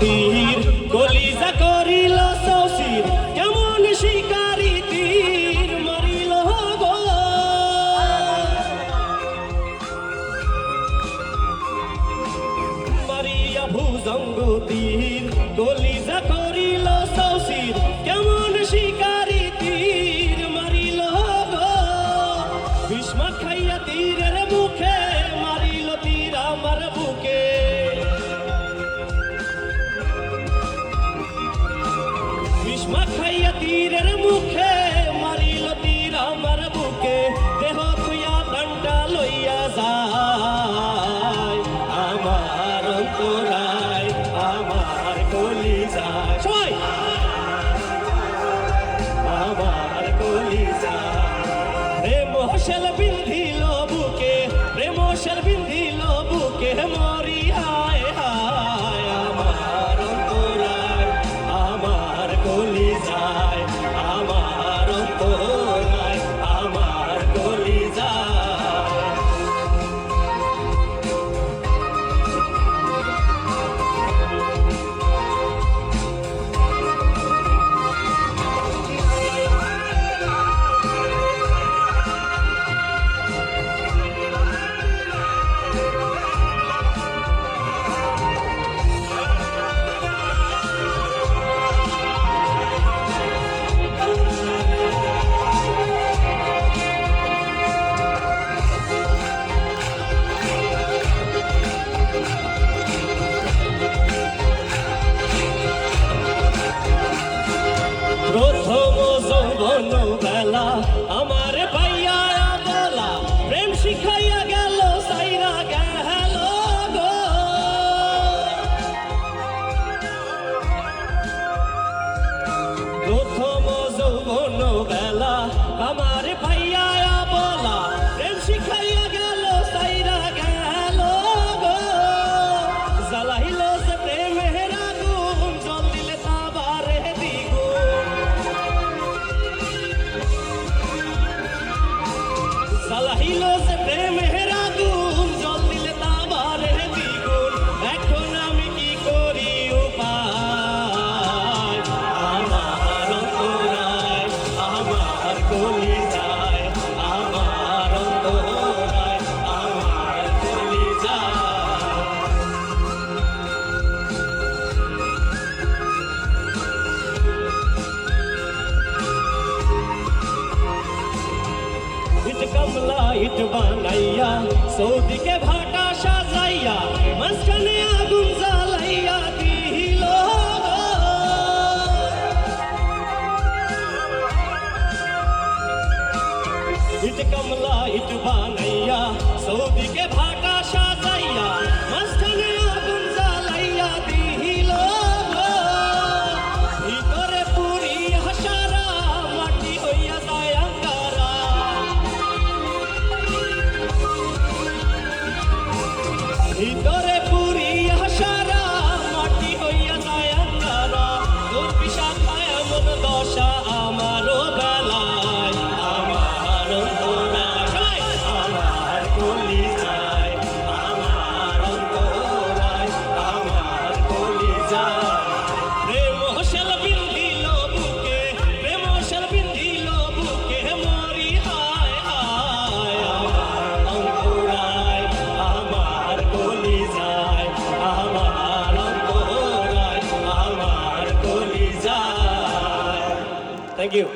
তীর কলিজা করিল সৌসির কেমন শিকারি তীর মারিল গো মারিয়া ভুজঙ্গ তীর কলিজা করিল সৌসির কেমন শিকারি তীর মারিল গো ভীষ্ম খাইয়া তীরের মুখে মারিল তীর আমার বুকে ভীষ্ম খাইয়া তীরের মুখে মারিল তীর আমার বুকে দেহ তুইয়া প্রাণটা লইয়া যায় আমার অন্তরায় আমার কলিজায় সবাই আমার কলিজায় প্রেম হোসেল বিন্ধিল বুকে প্রেম হোসেল বিন্ধিল বুকে মরি হায় হায় আমার অন্তরায় আমার কলিজায় আমার অন্তরায় আমার কলিজায় প্রথম যৌবন বেলা আমার পাইয়া বলা প্রেম শিখাইয়া গেল সাইরা গেল গো প্রথম যৌবন বেলা আমার পাইয়া বলা প্রেম শিখাইয়া গেল সাইরা গেল গো জ্বালাইল যে প্রেমের আগুন জল দিলে তাবারে দ্বিগুণ জ্বালাইল যে প্রেমের আগুন জল দিলে তাবারে দ্বিগুণ এখন আমি কি করি উপায় আমার অন্তরায় আমার কলিজায় আমার অন্তরায় আমার কলিজায় ইট কমলা ইট বানাইয়া সৌদিকে ভাটা সাজাইয়া মাঝখানে আগুন জ্বালাইয়া দিল ইট কমলা ইট বানাইয়া সৌদিকে ভাটা সাজাইয়া মাঝখানে আগুন জ্বালাইয়া দিল ভিতরে পুরি হাসারা মাটি হইয়া যায় আঙ্গারা ভিতরে পুরি হাসারা মাটি হইয়া যায় আঙ্গারা তোর পিশাখায় এমন দশা আমারও বেলায় আমার অন্তরায় আমার কলিজায় আমার অন্তরায় আমার কলিজায় প্রেম হোসেল বিন্ধিল বুকে প্রেম হোসেল বিন্ধিল বুকে মরি হায় হায় আমার অন্তরায় আমার কলিজায় আমার অন্তরায় আমার কলিজায় থ্যাংক ইউ